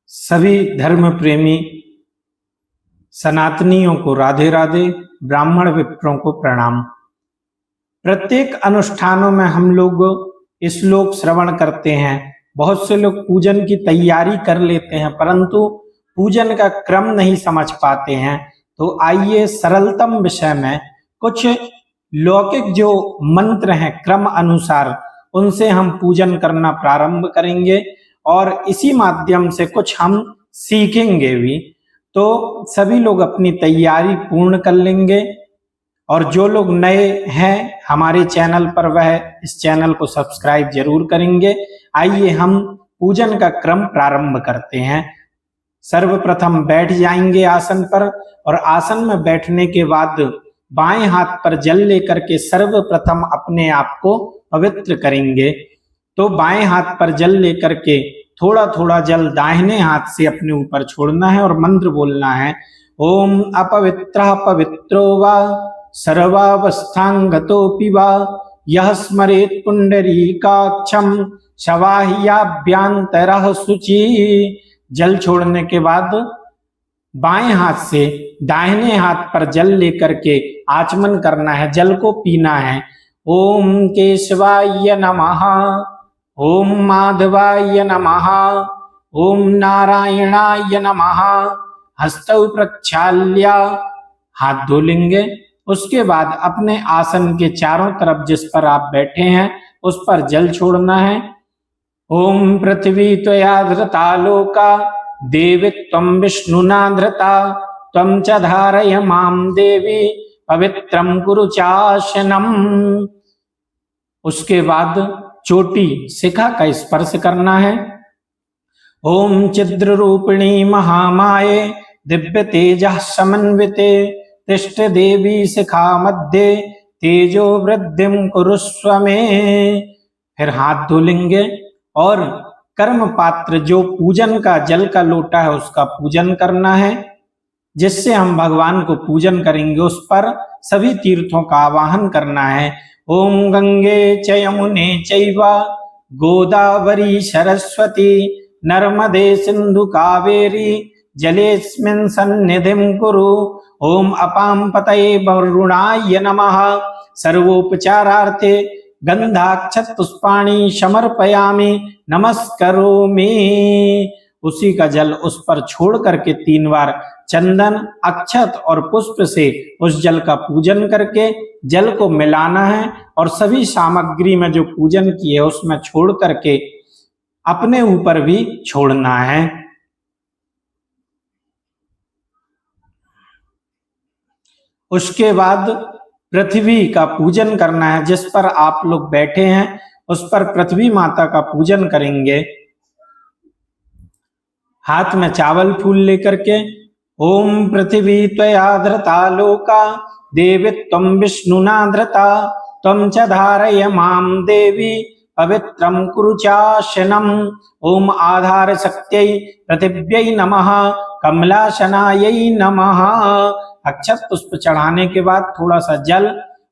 सभी धर्म प्रेमी सनातनियों को राधे राधे, ब्राह्मण विप्रों को प्रणाम। प्रत्येक अनुष्ठानों में हम लोग श्लोक श्रवण करते हैं। बहुत से लोग पूजन की तैयारी कर लेते हैं परंतु पूजन का क्रम नहीं समझ पाते हैं। तो आइए सरलतम विषय में कुछ लौकिक जो मंत्र हैं क्रम अनुसार उनसे हम पूजन करना प्रारंभ करेंगे और इसी माध्यम से कुछ हम सीखेंगे भी। तो सभी लोग अपनी तैयारी पूर्ण कर लेंगे और जो लोग नए हैं हमारे चैनल पर वह इस चैनल को सब्सक्राइब जरूर करेंगे। आइए हम पूजन का क्रम प्रारंभ करते हैं। सर्वप्रथम बैठ जाएंगे आसन पर और आसन में बैठने के बाद बाएं हाथ पर जल लेकर के सर्वप्रथम अपने आप को पवित्र करेंगे। तो बाएं हाथ पर जल लेकर के थोड़ा थोड़ा जल दाहिने हाथ से अपने ऊपर छोड़ना है और मंत्र बोलना है। ओम अपवित्रः पवित्रो वा सर्वावस्थांगतोऽपि वा यः स्मरेत् पुंडरीकाक्षं शवाह्याभ्यन्तरः शुचि। जल छोड़ने के बाद बाएं हाथ से दाहिने हाथ पर जल लेकर के आचमन करना है, जल को पीना है। ओम केशवाय नमः, ओम माधवाय नमः, ओम नारायणाय नमः। हस्तौ प्रक्षाल्य हाथ धो लेंगे। उसके बाद अपने आसन के चारों तरफ जिस पर आप बैठे हैं उस पर जल छोड़ना है। ओम पृथ्वी त्वया धृता लोका देवी त्वं विष्णुना धृता त्वं च धारय मां देवी पवित्रं कुरु चाशनम। उसके बाद चोटी शिखा का स्पर्श करना है। ओम चिद्र रूपिणी महामाये दिव्य तेजः समन्विते तिष्ठ देवी शिखा मध्ये तेजो वृद्धिं कुरुष्व मे। फिर हाथ धो लेंगे और कर्म पात्र जो पूजन का जल का लोटा है उसका पूजन करना है। जिससे हम भगवान को पूजन करेंगे उस पर सभी तीर्थों का आवाहन करना है। ओम गंगे च यमुने चैव गोदावरी सरस्वती नर्मदे सिंधु कावेरी जलेस्मिन् सन्निधिं कुरु। ओम अपां पतये वरुणाय नमः सर्वोपचारार्थे गंधाक्षत पुष्पाणि समर्पयामि नमस्करोमि। उसी का जल उस पर छोड़ करके 3 बार चंदन अक्षत और पुष्प से उस जल का पूजन करके जल को मिलाना है और सभी सामग्री में जो पूजन की है उसमें छोड़ करके अपने ऊपर भी छोड़ना है। उसके बाद पृथ्वी का पूजन करना है। जिस पर आप लोग बैठे हैं उस पर पृथ्वी माता का पूजन करेंगे। हाथ में चावल फूल लेकर के ओम पृथ्वी त्वया धृता लोका देवी त्वं विष्णुना धृता त्वं च धारय मां देवी पवित्रं कुरु चाशनम। ओम आधार शक्त्यै पृथिव्यै नमः कमलाशनायै नमः। अक्षत पुष्प चढ़ाने के बाद थोड़ा सा जल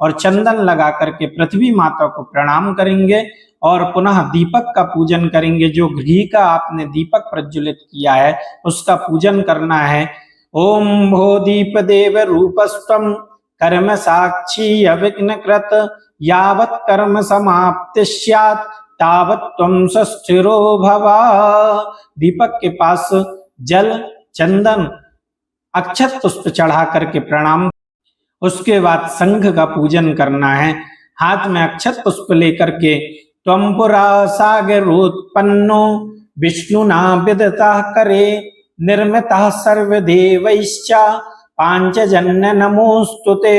और चंदन लगा करके पृथ्वी माता को प्रणाम करेंगे और पुनः दीपक का पूजन करेंगे। जो घी का आपने दीपक प्रज्वलित किया है उसका पूजन करना है। ओम भो दीप देव रूपस्त्वं कर्म साक्षी अविघ्नकृत यावत् कर्म समाप्ति स्यात् तावत् त्वं स्थिरो भव। दीपक के पास जल चंदन अक्षत पुष्प चढ़ा करके प्रणाम। उसके बाद शंख का पूजन करना है। हाथ में अक्षत पुष्प लेकर के त्वं पुरा सागरोत्पन्नो विष्णुना विदतः करे निर्मितः सर्वदेवैश्च पांचजन्य नमोस्तुते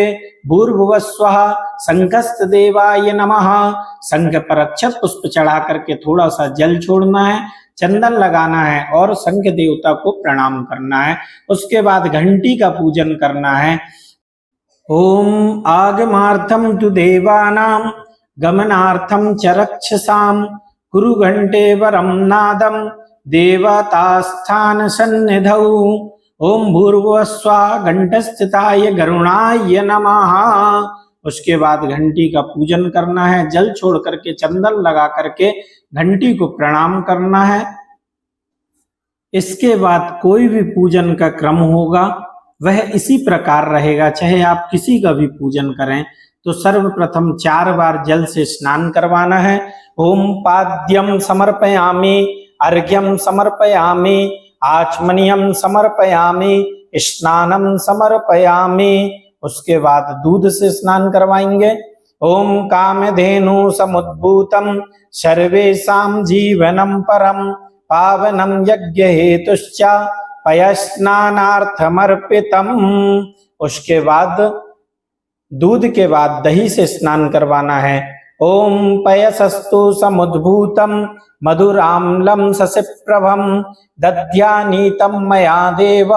भूर्भुवस्वः शंखस्त देवाय नमः। शंख पर अक्षत पुष्प चढ़ा करके थोड़ा सा जल छोड़ना है, चंदन लगाना है और शंख देवता को प्रणाम करना है। उसके बाद घंटी का पूजन करना है। ओम आगमार्थम तु देवानां गमनार्थम च रक्षसां कुरु घंटे वरम नादम देवतास्थान सन्निधौ। ओम भूर्भुवस्वः घंटस्थिताय गरुणाय नमः। उसके बाद घंटी का पूजन करना है। जल छोड़ करके चंदन लगा करके घंटी को प्रणाम करना है। इसके बाद कोई भी पूजन का क्रम होगा वह इसी प्रकार रहेगा, चाहे आप किसी का भी पूजन करें। तो सर्वप्रथम 4 बार जल से स्नान करवाना है। ओम पाद्यम समर्पयामि, अर्घ्यम समर्पयामि, आचमनीयम समर्पयामि, स्नानम समर्पयामि। उसके बाद दूध से स्नान करवाएंगे। ओम कामधेनु समुद्भूतम सर्वेषां जीवनम परम पावनम यज्ञ हेतुश्च पयस्नानार्थमर्पितम। उसके बाद दूध के बाद दही से स्नान करवाना है। ओम पयसस्तु समुद्भूतम मधुराम्लं ससिप्रभम दध्यानीतं मया देव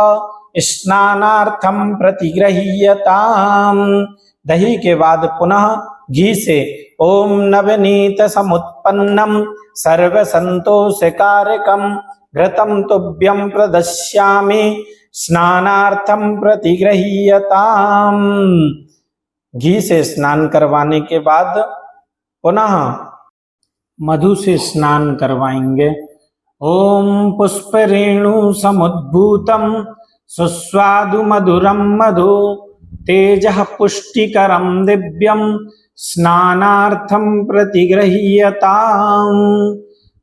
स्नानार्थम प्रतिगृह्यताम। दही के बाद पुनः घी से ओम नवनीत समुत्पन्नम सर्व संतोषकारकम घृतम तुभ्यं प्रदस्यामि स्नानार्थम प्रतिगृह्यताम। घी से स्नान करवाने के बाद पुनः मधु से स्नान करवाएंगे। ओम पुष्परेणु समुद्भूतम सुस्वादु मधुरम मधु तेजः पुष्टिकरम दिव्यम स्नानार्थम प्रतिगृह्यताम।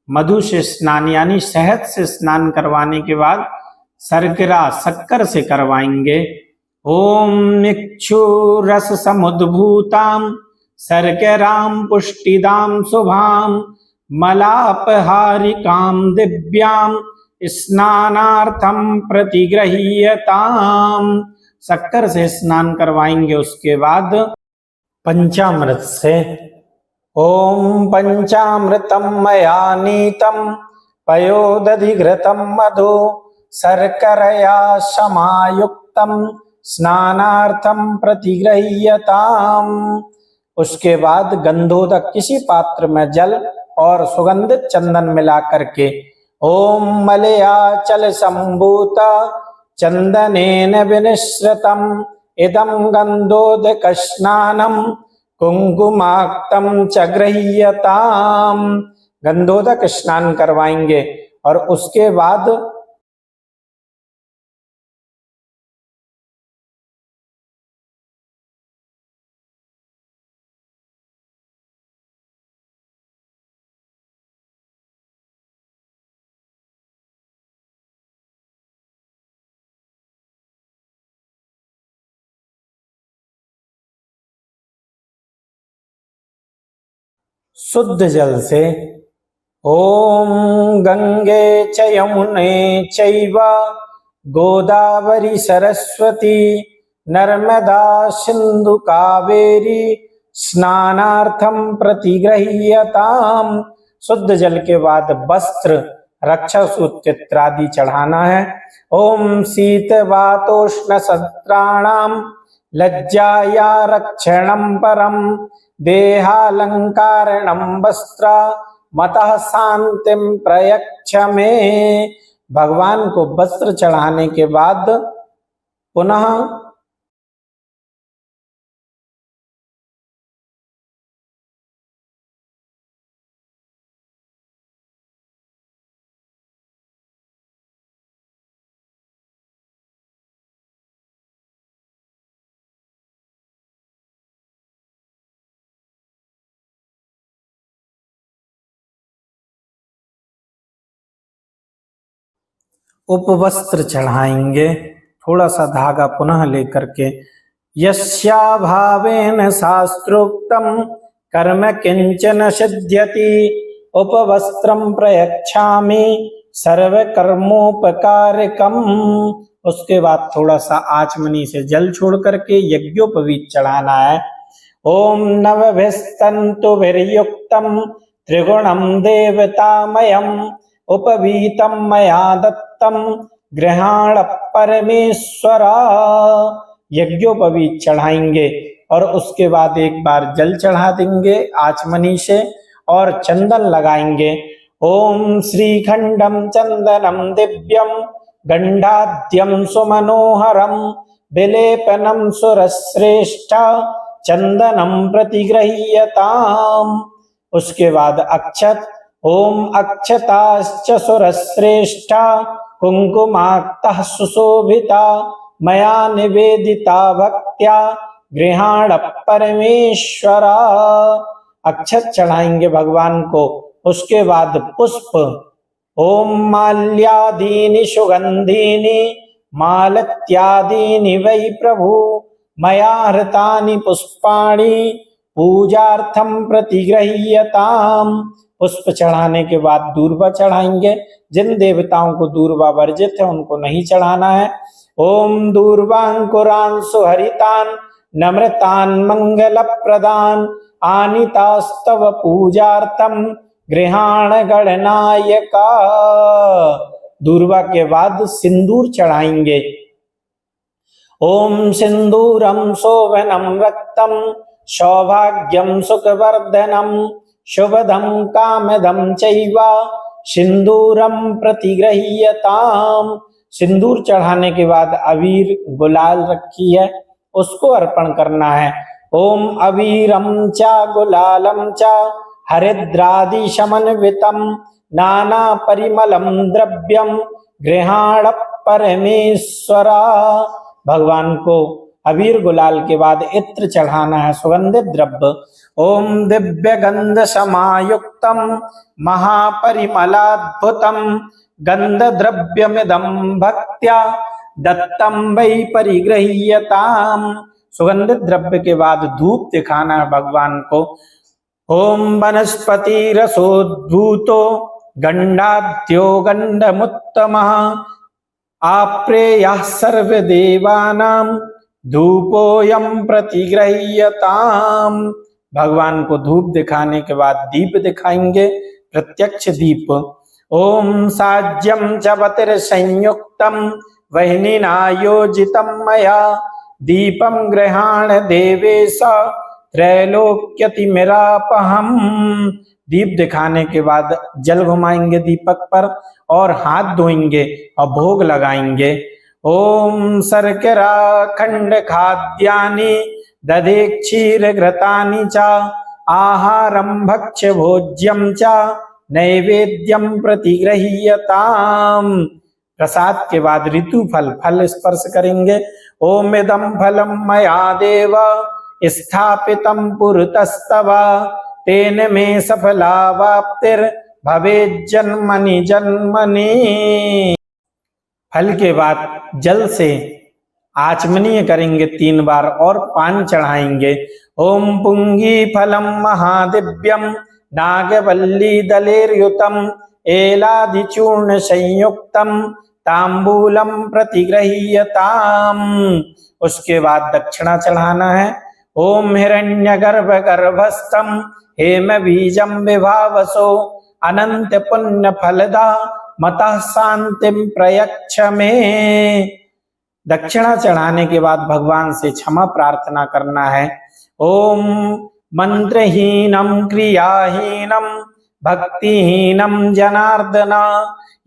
मधु से स्नान यानी शहद से स्नान करवाने के बाद शर्करा शक्कर से करवाएंगे। ओम इक्षुरस समुद्भूताम शर्कराम पुष्टिदाम शुभाम मलापहारिकाम दिव्याम स्नानार्थम प्रतिगृह्यताम। शक्कर से स्नान करवाएंगे। उसके बाद पंचामृत से ओम पंचामृतम मया नीतम पयोदधिघृतम मधु शर्करया समायुक्तम स्नानार्थम प्रतिगृह्यताम। उसके बाद गंधोदक किसी पात्र में जल और सुगंधित चंदन मिला करके ओम मलयाचल संभूत चंदनेन विनिश्रितम इदं गंधोदक स्नानम कुंकुमाक्तम च गृह्यताम। गंधोदक स्नान करवाएंगे और उसके बाद शुद्ध जल से ओम गंगे च यमुने चैव गोदावरी सरस्वती नर्मदा सिंधु कावेरी स्नानार्थम प्रतिगृह्यताम। शुद्ध जल के बाद वस्त्र रक्षा सूत्र इत्यादि चढ़ाना है। ओम शीत वातोष्ण सत्राणाम लज्जाया रक्षणम परम देहालंकारणम वस्त्र मतः शांतिम प्रयच्छ मे। भगवान को वस्त्र चढ़ाने के बाद पुनः उपवस्त्र चढ़ाएंगे। थोड़ा सा धागा पुनः लेकर के यस्या भावेन शास्त्रोक्तम कर्म किंचन सिद्ध्यति उपवस्त्रम प्रयच्छामि सर्व कर्मोपकारकम। उसके बाद थोड़ा सा आचमनी से जल छोड़ करके यज्ञोपवीत चढ़ाना है। ओम नवभिस्तंतुभिर्युक्तम त्रिगुणम देवतामयम उपवीतम मया दत्तम गृहाण परमेश्वरा। यज्ञोपवीत चढ़ाएंगे और उसके बाद एक बार जल चढ़ा देंगे आचमनी से और चंदन लगाएंगे। ओम श्रीखंडम चंदनम दिव्यम गंडाद्यम सुमनोहरम विलेपनम सुरश्रेष्ठ चंदनम प्रतिगृह्यताम। उसके बाद अक्षत ओम अक्षताश्च सुरश्रेष्ठ कुंकुमाक्तः सुशोभिता मया निवेदिता भक्त्या गृहाण परमेश्वरा। अक्षत चढ़ाएंगे भगवान को, उसके बाद पुष्प। ओम माल्यादीनि सुगंधीनि मालत्यादीनि वै प्रभु मया हृतानि पुष्पाणि पूजार्थम प्रतिगृह्यताम्। पुष्प चढ़ाने के बाद दूर्वा चढ़ाएंगे। जिन देवताओं को दूर्वा वर्जित है उनको नहीं चढ़ाना है। ओम दूर्वांकुरान सुहरितान नम्रतान मंगल प्रदान आनितास्तव पूजार्थम गृहाण गणनायका। दूर्वा के बाद सिंदूर चढ़ाएंगे। ओम सिंदूरम शोभनम रक्तम सौभाग्यम सुखवर्धनम शुभदम कामदम चैव सिंदूरम प्रतिगृह्यताम। सिंदूर चढ़ाने के बाद अबीर गुलाल रखी है, उसको अर्पण करना है। ओम अबीरम च गुलालम च हरिद्रादि समन्वितम नाना परिमलम द्रव्यम गृहाण परमेश्वरा। भगवान को अबीर गुलाल के बाद इत्र चढ़ाना है, सुगंधित द्रव्य। ओम दिव्य गंध समायुक्तम महापरिमलाद्भुतम गंध द्रव्यमिदं भक्त्या दत्तम वै परिगृह्यताम। सुगंधित द्रव्य के बाद धूप दिखाना है भगवान को। ओम वनस्पति रसोद्भूतो गंडाद्यो गंधमुत्तमः आप्रेयः सर्वदेवानां धूपोयम प्रतिगृह्यताम। भगवान को धूप दिखाने के बाद दीप दिखाएंगे, प्रत्यक्ष दीप। ओम साज्यम च बतिर्संयुक्तम वह्निनायोजितं मया दीपम गृहाण देवेश त्रैलोक्यतिमिरापहम्। दीप दिखाने के बाद जल घुमाएंगे दीपक पर और हाथ धोएंगे और भोग लगाएंगे। ओम शर्करा खंड खाद्यानि दधे क्षीर घृतानि च आहारम भक्ष्य भोज्यम च नैवेद्यम प्रतिगृह्यताम। प्रसाद के बाद ऋतु फल फल स्पर्श करेंगे। ओम इदं फलम मया देव स्थापितं पुरतस्तव तेन मे सफला वाप्तिर भवेत् जन्मनि जन्मनि। फल के बाद जल से आचमनीय करेंगे 3 बार और पान चढ़ाएंगे। ओम पुंगी फलम महादिव्यम नागवल्ली दलेर्युतम एलादिचूर्ण संयुक्तम तांबूलम प्रतिगृह्यताम। उसके बाद दक्षिणा चढ़ाना है। ओम हिरण्यगर्भ गर्भस्थम हेम बीजम विभावसो अनंत पुण्य फलदा मतः शांतिम प्रयच्छ में। दक्षिणा चढ़ाने के बाद भगवान से क्षमा प्रार्थना करना है। ओम मंत्रहीनम क्रियाहीनम भक्तिहीनम जनार्दन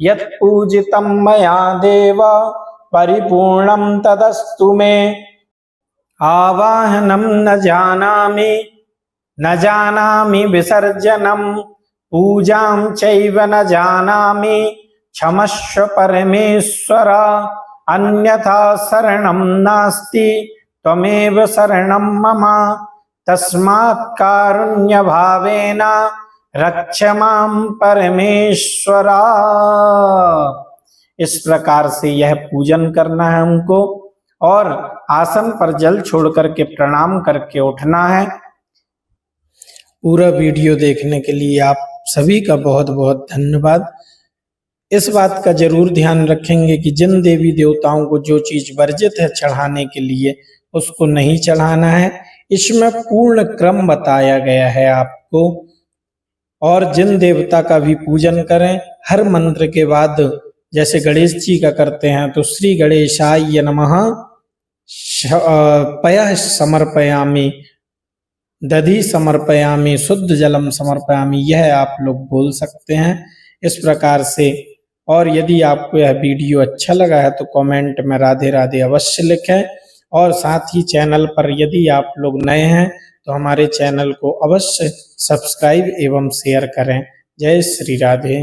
यत् पूजितं मया देव परिपूर्णं तदस्तु मे। आवाहनम न जानामि विसर्जनम पूजां चैव न जानामि क्षमस्व परमेश्वर अन्यथा शरणं नास्ति त्वमेव शरणं मम तस्मात् कारुण्य भावेन रक्ष मां परमेश्वरा। इस प्रकार से यह पूजन करना है हमको और आसन पर जल छोड़ करके प्रणाम करके उठना है। पूरा वीडियो देखने के लिए आप सभी का बहुत बहुत धन्यवाद। इस बात का जरूर ध्यान रखेंगे कि जिन देवी देवताओं को जो चीज वर्जित है चढ़ाने के लिए उसको नहीं चढ़ाना है। इसमें पूर्ण क्रम बताया गया है आपको। और जिन देवता का भी पूजन करें हर मंत्र के बाद, जैसे गणेश जी का करते हैं तो श्री गणेशाय नमः पयः समर्पयामि दधि समर्पयामि शुद्ध जलम समर्पयामि, यह आप लोग बोल सकते हैं इस प्रकार से। और यदि आपको यह वीडियो अच्छा लगा है तो कमेंट में राधे राधे अवश्य लिखें। और साथ ही चैनल पर यदि आप लोग नए हैं तो हमारे चैनल को अवश्य सब्सक्राइब एवं शेयर करें। जय श्री राधे।